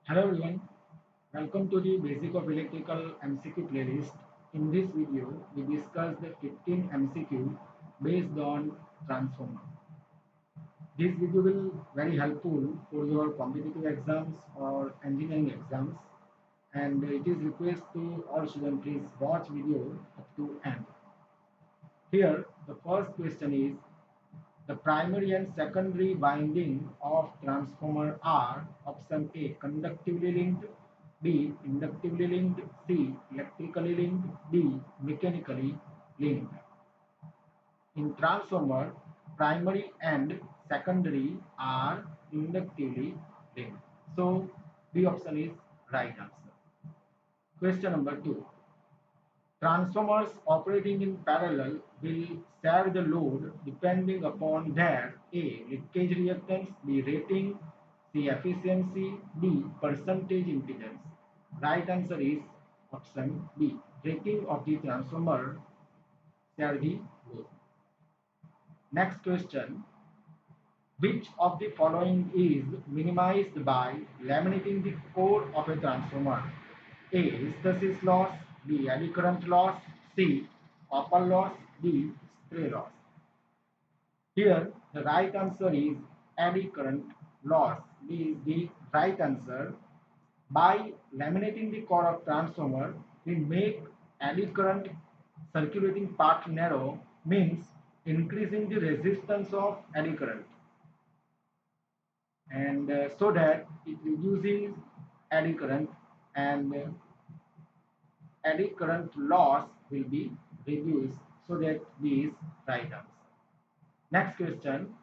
Hello everyone, welcome to the Basic of Electrical MCQ playlist. In this video, we discuss the 15 MCQ based on transformer. This video will very helpful for your competitive exams or engineering exams, and it is request to all students please watch video up to end. Here, the first question is the primary and secondary winding of transformer are option A conductively linked, B inductively linked, C electrically linked, D mechanically linked. In transformer, primary and secondary are inductively linked. So B option is right answer. Question number 2. Transformers operating in parallel will share the load depending upon their A. Leakage reactance, B. Rating, C. Efficiency, D. Percentage impedance. Right answer is option B. Rating of the transformer share the load. Next question. Which of the following is minimized by laminating the core of a transformer? A. Hysteresis loss, B. Eddy current loss, C. Copper loss, D. Stray loss. Here, the right answer is eddy current loss. B is the right answer. By laminating the core of transformer, we make eddy current circulating path narrow, means increasing the resistance of eddy current, and so that it reduces eddy current, and eddy current loss will be reduced, so that B is right answer. Next question.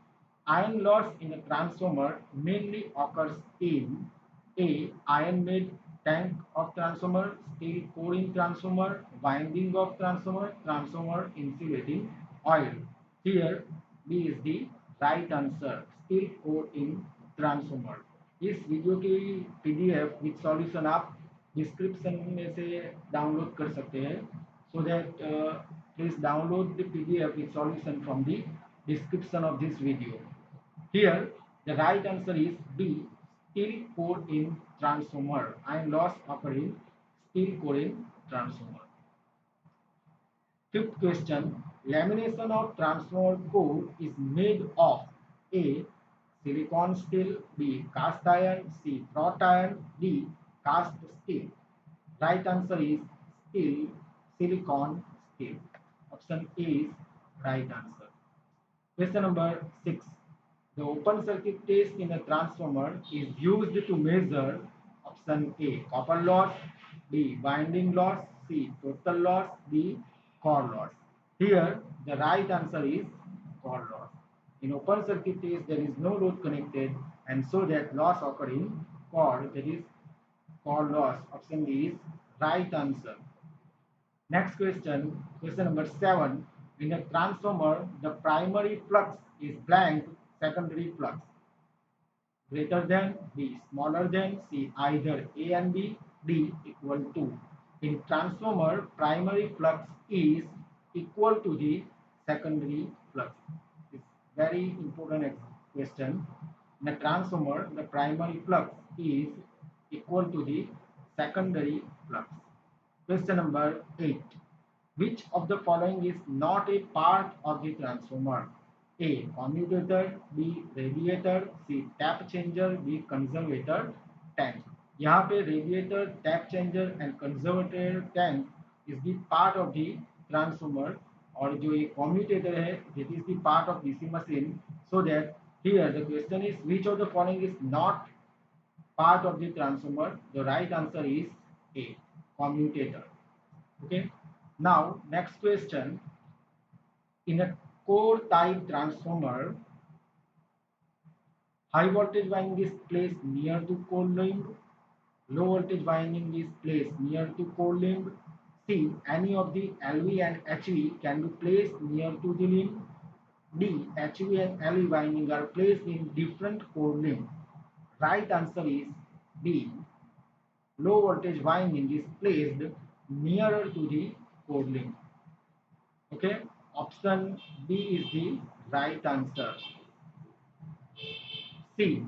Iron loss in a transformer mainly occurs in A. Iron made tank of transformer, steel core in transformer, winding of transformer, transformer insulating oil. Here B is the right answer, steel core in transformer. इस video की PDF with solution आप description में से download कर सकते हैं. So that please download the PDF with solution from the description of this video. Here, the right answer is B. Steel core in transformer. Iron loss occur in steel core in transformer. Fifth question. Lamination of transformer core is made of A. Silicon steel, B. Cast iron, C. Wrought iron, D. Cast steel. Right answer is steel, silicon steel. Option A is right answer. Question number 6. The open circuit test in a transformer is used to measure option A copper loss, B winding loss, C total loss, D core loss. Here the right answer is core loss. In open circuit test there is no load connected, and so that loss occur in core, that is core loss. Option D is right answer. Next question, question number 7. In a transformer, the primary flux is blank, secondary flux greater than, B smaller than, C either A and B, D equal to. In transformer, primary flux is equal to the secondary flux. It's very important question. In a transformer, the primary flux is equal to the secondary flux. Question number 8. Which of the following is not a part of the transformer? A. Commutator, B. Radiator, C. Tap changer, D. Conservator tank. यहाँ पे radiator, tap changer and conservator tank is the part of the transformer, और जो ये commutator है it is the part of DC machine. So that here the question is which of the following is not part of the transformer? The right answer is A. Commutator. Okay. Now next question. In a core type transformer, high voltage winding is placed near to core limb, low voltage winding is placed near to core limb. C. Any of the LV and HV can be placed near to the limb. D. HV and LV winding are placed in different core limb. Right answer is B. Low voltage winding is placed nearer to the core limb. Okay, option B is the right answer. C.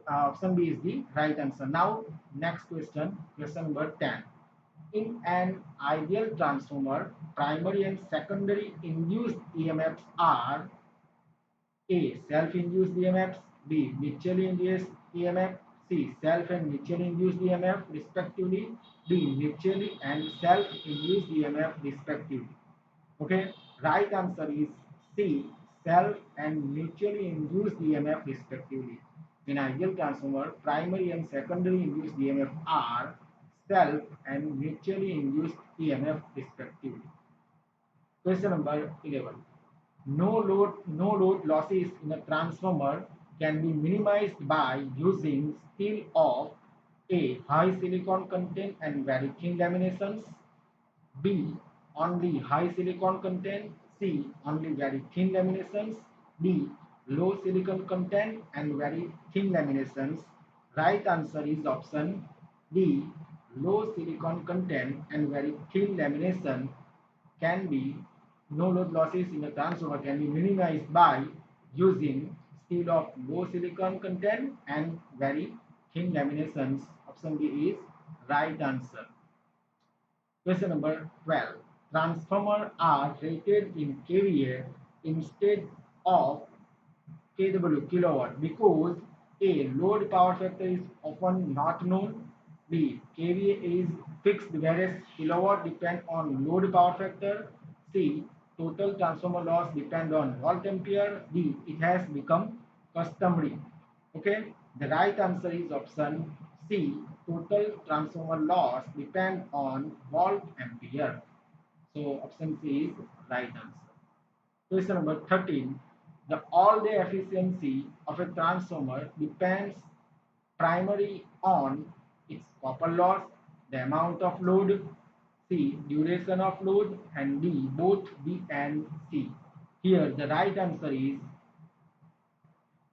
option B is the right answer. Now, next question, question number 10. In an ideal transformer, primary and secondary induced EMFs are A. Self-induced EMFs, B. Mutually induced EMF, C. Self and mutually induced EMF respectively, D. Mutually and self-induced EMF respectively. Okay, right answer is C. Self and mutually induced EMF respectively. In ideal transformer, primary and secondary induced EMF are self and mutually induced EMF respectively. Question number 11. No load losses in a transformer can be minimized by using steel of A. High silicon content and very thin laminations, B. Only high silicon content, C. Only very thin laminations, D. Low silicon content and very thin laminations. Right answer is option D. Low silicon content and very thin lamination can be no load losses in the transformer can be minimized by using steel of low silicon content and very thin laminations. Option B is right answer. Question number 12. Transformers are rated in kVA instead of kW kilowatt because A. Load power factor is often not known. B. kVA is fixed whereas kilowatt depend on load power factor. C. Total transformer loss depend on volt ampere. D. It has become customary. Okay, the right answer is option C. Total transformer loss depend on volt ampere. So option C is right answer. Question number 13. The all-day efficiency of a transformer depends primarily on its copper loss, the amount of load, C. Duration of load, and D. Both B and C. Here the right answer is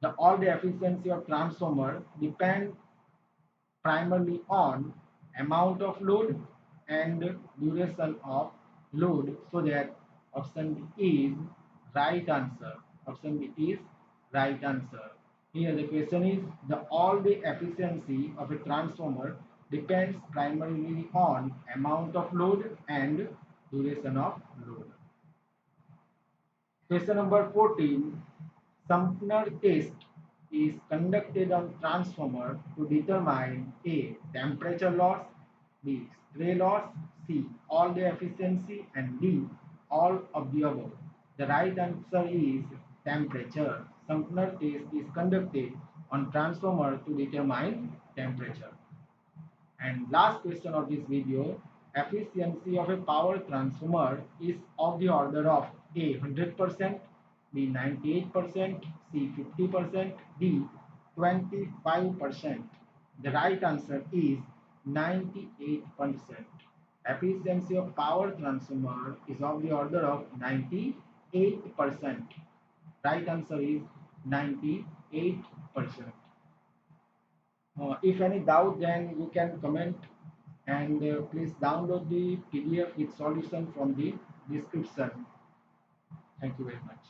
the all-day efficiency of transformer depends primarily on amount of load and duration of load, so that option B is right answer. Option B is right answer. Here the question is the all-day efficiency of a transformer depends primarily on amount of load and duration of load. Question number 14. Sumpner test is conducted on transformer to determine A. Temperature loss, B. Stray loss, C. All-day efficiency, and D. All of the above. The right answer is temperature. Sumpner test is conducted on transformer to determine temperature. And last question of this video, efficiency of a power transformer is of the order of A 100%, B 98%, C 50%, D 25%. The right answer is 98%. Efficiency of power transformer is of the order of 98%. Right answer is 98%. If any doubt, then you can comment, and please download the PDF with solution from the description. Thank you very much.